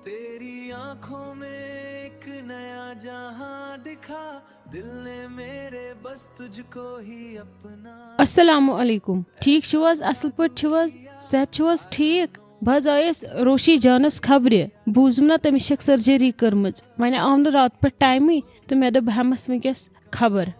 तेरी आंखों में एक नया जहां दिखा, दिल ने मेरे बस तुझको ही अपना। अस्सलामु अलैकुम। ठीक छुवज? असल पट छुवज? सेहत छुवज ठीक? बज आयस रोशी जानस खबरे बूजम ना तमिस छक सर्जरी करमज वन आव न रात पे टाइम तो मे दोप हमस वनकस खबर।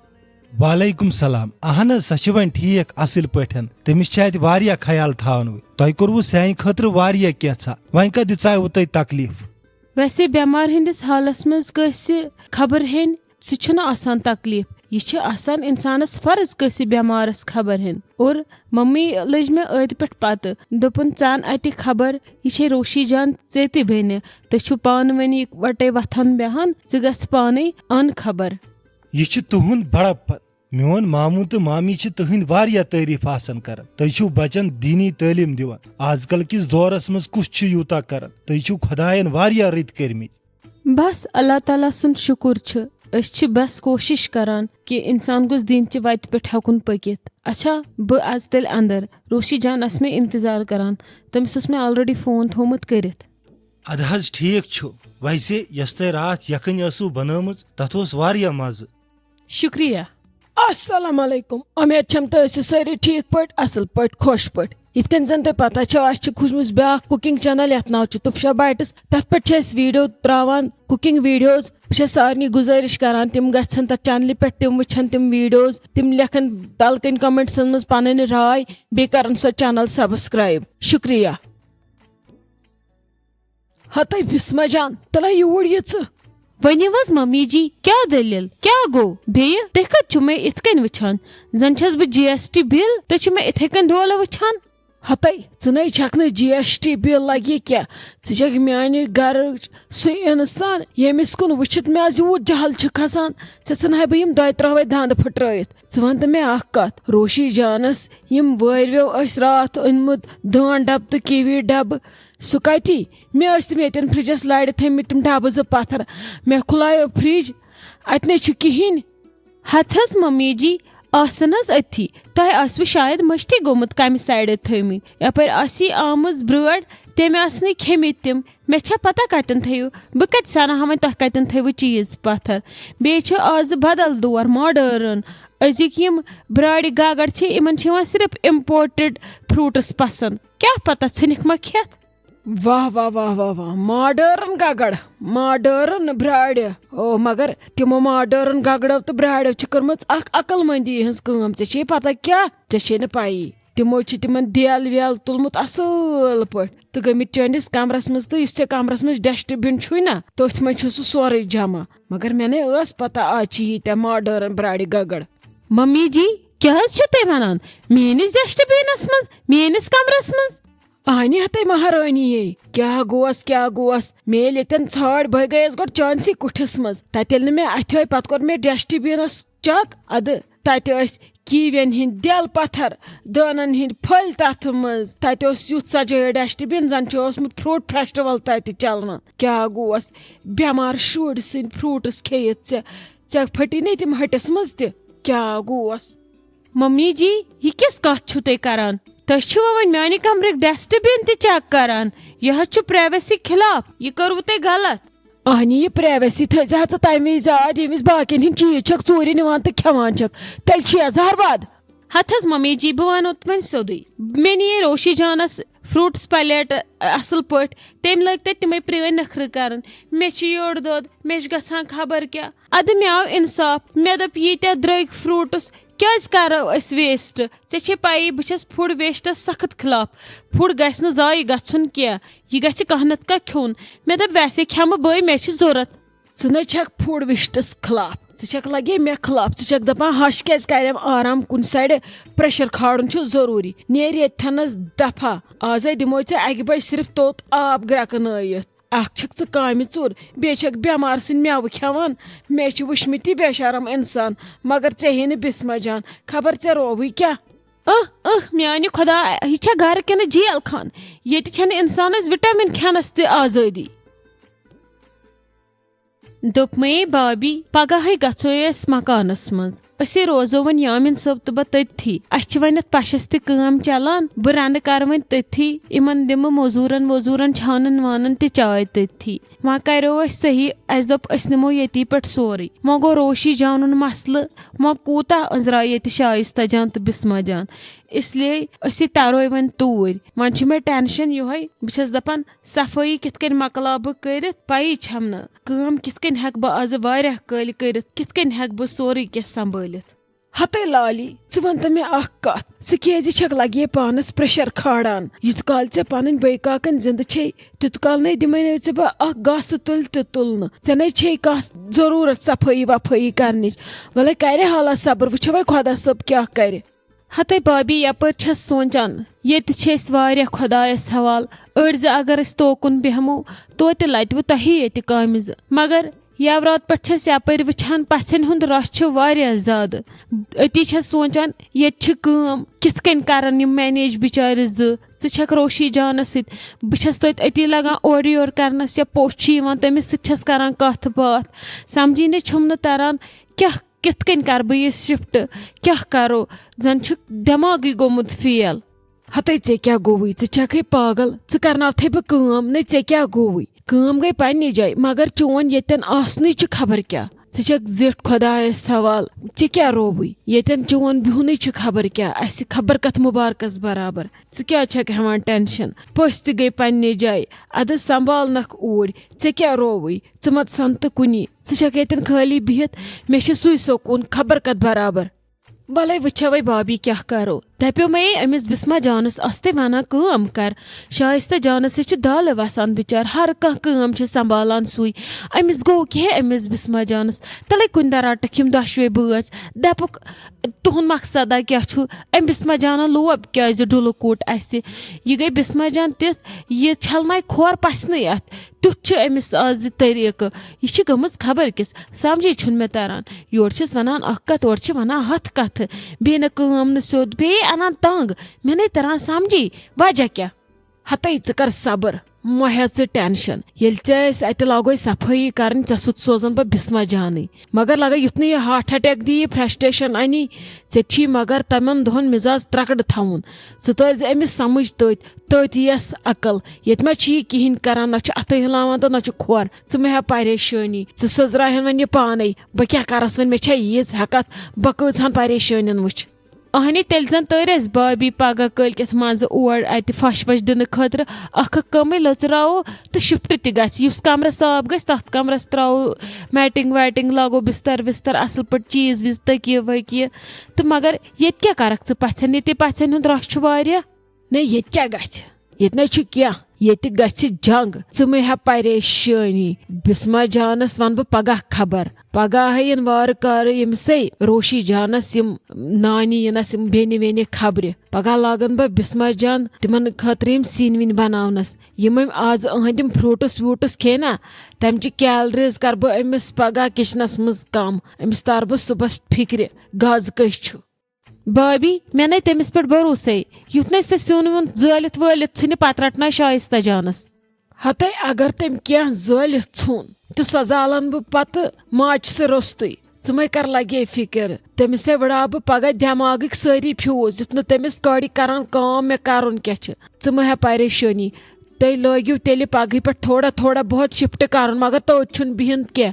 वालेकुम सलाम। अहन सच वन ठीक असल पठन तमिस छ वारिया ख्याल थावन तय कोरवु सान खतर वारिया केसा वन का दिचाव तय तकलीफ। वैसे बेमार हंदिस हालस मज कस खबर हेन सह आसान तकलीफ, यह आसान इंसानस फर्ज कस बेमारस खबर हेन। और मम्मी लज मे अद पे पत दोपन चान अत खबर यह रोशी जान ऐ त बेन तु पान वन वटे वथान बेहान गस पाने अन खबर। यह तुहद बड़प्पन। मोन मामू तो मामी तुहद वारिया तारीफ आसन कर। तुम बचन दीनी तालीम दिवान। आजकल किस दौरस मज कुछ यूता कर। तुम खुदायन वारिया रित करमित। बस अल्लाह ताला सुन शुक्र छ। अस बस कोशिश करान कि इंसान गुस दीन च वत पे हकुन पकित। अच्छा ब आज तेल अंदर रोशी जान अस में इंतजार करान, तमिस मे ऑलरेडी फोन थोमुत करित। अद हज ठीक छु। वैसे यस तय रात यखन यसु बनमज तथ ओस वारिया मज। शुक्रिया। अस्सलाम वालेकुम। उम्मीद छम तो सारे ठीक पट असल पट खुश पट। इतकन जन तुम पता खुजम ब्या कुकिंग चैनल यथ नाव तुफशा बाइट्स तथ पे वीडियो त्रावान कुकिंग वीडियोज। बह सारे गुजारिश करान तिम गन तथ चैनल पे तिम वुचन तिम वीडियोज, तिम लेखन तलकन कमेंट्सन मज पन राय बे करन सो चैनल सब्सक्राइब। शुक्रिया। हतई बिस्मा जान तला यूर यच वनिवज मम्मी जी क्या दलील क्या गो बेय तह कत मे इथकन वुचान जन छस बह GST बिल तो मे इथे दोल वुचान। हतई च छक GST बिल लगे क्या च मान गर सह इंसान यमिस कुन वुचित मे आज यूत जहल खसान च बह दो त्रे धंद फुट्रत। वन तो मे कत रोशी जानस यम वरव्यो रात अनमुत दान डब तो कीवी डब सह कति मे तम ये फ्रिजस लाड़ थमित तम डब ज पत्थर मे खुलायो फ्रिज अत ने कहें। हथस मम्मी जी आसन अथी तह आसव शायद मश्ती गोमुत कम साइड थमित यपर आमज ब्रड तमें खेमित तम मे पता कतन थो बह कत सना हम तह कतन थो चीज पत्थर। बे आज बदल दौर मॉडर्न अजिक यम ब्राड़ गगड़ इन सिर्फ इम्पोर्टेड फ्रूट्स पसंद क्या पता छनिक मा खेत। वाह वाह वाह वाह वाह मॉडर्न गगड़ मॉडर्न ब्राड़। ओ मगर तिमो मॉडर्न गगड़ो तो ब्राड़ो कर्म अकलमंदी हज कम ऐ पता क्या ऐ पाई तिमो तिमन देल वेल तुलमुत असल पे तो गमित चंदिस कमरस मज तो इस कमरस मज डस्टबिन छु ना तथ मज सह सोरे जमा मगर मे ने पता आज ये मॉडर्न ब्राड़ गगड़। मम्मी जी क्या तुम वन मेनिस डस्टबिनस मज मेनिस कमरस मज आहनी हते महारानी ये क्या गोस मे ये छाड़ बह गयस गो चानसी कुठस मज तत मे अथो पत कोर मे डस्टबिनस चक अद तत कीवन हिंद दिल पत्थर दानन हिंद फल तथ मज तत युथ सजाय डस्टबिन जन फ्रूट फेस्टिवल तत चलन। क्या गोस बेमार शुर सिंद फ्रूट्स खेत चे फटी न तम हटस मज त क्या गोस। मम्मी जी यह किस कत छु तुम करान तुम वन माने कमर डस्टबिन ते चेक करान यह प्राइवेसी खिलाफ यह करू तुम गलत। आहनी ये प्राइवेसी थजा तमे याद यमिस बाकिन हिंद चीज छक चोरी निवान तो खेवान छक तेल जहरबाद। हथस मम्मी जी बह वनो वन सोदे मे नी रोशी जानस फ्रूट्स पलेट असल पे तम लग तमें प्रेन नखर कर मे योर दोद मे गसान खबर क्या अद मे आव इंसाफ मे दोप ये द्रग फ्रूट्स क्या करो वेस्ट ऐ पाई बस फूड वेस्टस सख्त खिलाफ फूड गि जाय गन क्या यह गि कह नत कह खोन मे दप वैसे खेम बे मे जरूरत। न छक फूड वेस्टस खिलाफ छक लगे मे खिलाफ छक दपान हश क्या करम आराम कुन साइड प्रेशर खाड़न जरूरी नेर येथनस दफा आज दिमो अक बज सिर्फ तोत आब ग्रकन अख काम चुर बे बेमार सिंद मेव खेवान मे वुचमित बेशरम इंसान मगर हे न बिस्मा जान खबर ऐ रोवु क्या। मान खुदा यह घर कि जेल खान ये इंसान विटामिन खेनस त आजादी। दोप मे भाभी पगह गो मकानस मज असी रोजो वन यामिन सब तो बह तथी अस वन पशस तम चलान बह रन कर वन तथी इमन दिम मोजूरन वोजूरन छानन वानन त चाय तथी वह करो सही अस दोप अस निमो यती पे सोरे वह गो रोशी जान मसल वह कूता अंजरा ये शाइस्ता जान तो बिस्मा जान इसलिए असी तरो वन तूर वन मे टेंशन योहे बस दपान सफाई कित कन मकला बह कर पई छम न कम कित कन हेक बह आज वारिया कल कर कित कन हेक बह सोरे क्या संभालित हते लाली वन तो मे कत ज़ लगे पानस प्रेशर खाड़ान युत काल ऐ पन बई काकन जिंद छे तुत काल नै दिमे ऐ बह गस तुल तुलन ऐ नै छे कह जरूरत सफाई वफाई कर वल कर हाला सब्र वो वह खुदा सब क्या कर हते भाभी यपर सोचान ये खुदायस हवाल अड़ज अगर अस तोकुन बेहमो तो लट वो तही ये काम मगर यवरात पे यपर वुचान पसन हुंद रश ज्यादा अति सोचान ये कित कन करन मैनेज बिचार ज़क रोशी जानस सत बस अति लगान और योर करनस या पोस्ट तमिस सत करान कथ बात समझी न छुम न तरन क्या कित कन कर बह शिफ्ट क्या करो जन दिमाग गोमुत फेल हते ऐ क्या गोवई ज़े पागल करनाथे बह काम न ऐ क्या गोवई काम गई पन्ने जाय मगर चोन येतन आसनी खबर क्या ज़िट खुदायस सवाल ऐ क्या रोवई येतन चोन बिहुन खबर क्या अस खबर कथ मुबारकस बराबर क्या हेवान टेंशन पस त गई पन्ने जाय अद संभाल नख ऊर ऐ क्या रोवई मत सन तो कुनी येतन खाली बिहत मे सुई सोकून खबर कथ बराबर भले वह वही भाभी क्या करो दपो मे अमिस बिस्मा जानस अस वन कम कर शाइस्ता जानस दाल वसान बिचार हर कम संभालान सुई अमिस गो कि अमिस बिस्मा जानस तले कुन रटक दशवे बच दपुक तुहद मकसदा क्या अम बिस्मा जाना लोब क्या डुल कूट अस यह गई बिस्मा जान तिस यह छलना खोर पसन अत तुथ अमिस आज तरीक यह गमज खबर किस समझे मे तरन योर वनान कत और वनान हथ कथ बे न काम न सोद बे अनान तंग मे नहीं तरह समझी वजह क्या हते कर सब्र मह टेंशन ये लागो सफाई कर सोजन बह बिस्मा जान मगर लगा युथ न यह हार्ट अटैक दी फ्रस्ट्रेशन अनि ची मगर तमन दोहन मिजाज त्रकड़ थवन ज अमिस समझ तथ यस अकल ये मा कहें कर ना अत हिलावान तो ना खोर मे हा परेशानी सजराहन वन यह पाने बह क्या करस वन मे यीज हकत बह कन परेशानी वुच अहनी तेल जन तरस भाभी पगह कल मज और अत फश वश दिन खतर कम लचराओ तो शिफ्ट तुस कमरस साफ गस तथ कमरस त्रो मैटिंग वैटिंग लागो बिस्तर विस्तर असल पे चीज विज तकिय वकिय तो मगर ये क्या करक पथन ये पथन हुंद रश न ये क्या ये न क्या ये जंग मे हा परेशानी बिस्मा जानस वन बह पगह खबर पगह इन वार कार यमसे रोशी जानस नानी यनस बेनि वेनि खबर पगह लागन बह बिस्मा जान तिमन खतर सीन विन बनावनस यम आज अहंदिम फ्रूटस वूटस खे ना तमच कैलरीज कर बह अमिस पगह किचनस मज कम अमिस तार बह सुबह फिक्र गज कस भाभी मे न तमिस पे भरोसे युथ न सुन वुन जलित वलित इन पत रटना शाइस्ता जानस हते अगर तम क्या जलित छुन तो सो जालन बह पत माच से रोस्तुई मे कर लगे फिक्र तमिस वड़ा बह पगह दिमाग सारी फ्यूज युथ न तमिस कड़ी करान काम मे करन क्या मे हा परेशानी तुम लगिव तेल पगह पे थोड़ा थोड़ा बहुत शिफ्ट कर मगर तौत बिहन क्या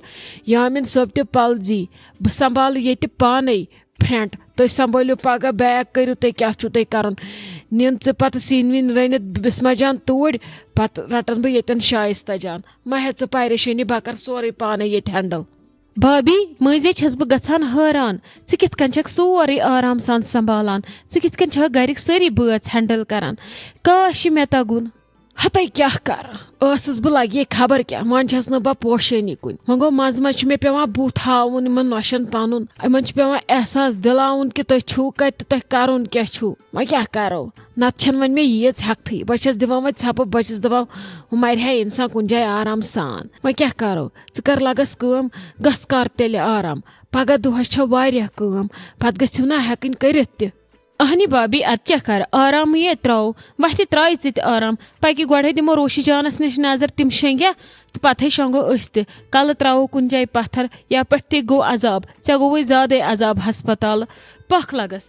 यामिन सब त पलजी बह संभाल ये पाने फ्रेंड तुम संभालो पगह बैग करू तुम क्या कर निन पे सीन विन रनित बिस्मा जान तूर पत रटन बह ये शाइस्ता जान मह परेशानी बह कर सोरे पाने ये हैंडल भाभी मजे छस बह गछान हैरान कित कन छक सोरे आराम सान संभालान कित कन गरिक सारी बात हैंडल करान काश मे तगुन हते क्या कर बह लगे खबर क्या वन छस न बह पोशानी कुन वो गो मज मज मे पे बुथ हाउन इन नौशन पन इन पे एहसास दिलाउन कि तुम छू कत तुम करुन क्या वह क्या करो नत वन मे यीज हेकथी बस दिवान वो छप बस दपान मर है इंसान कुन जाए आराम सान वह क्या करो कर लगस कम गस कर तेल आराम पगह दोहस वारिया कम पत गु ना हेकन करित अहनी भाभी अद क्या कर आराम ये त्रो वह त्राई इत आराम पकि गोड़े दिमो रोशी जानस निश नजर तिम शेंग्या तो पथे शंगो अस्त कल त्रो कुन जाय पत्थर या पे गो अजाब ऐ गो ज्यादा अजाब हस्पताल पख लगस।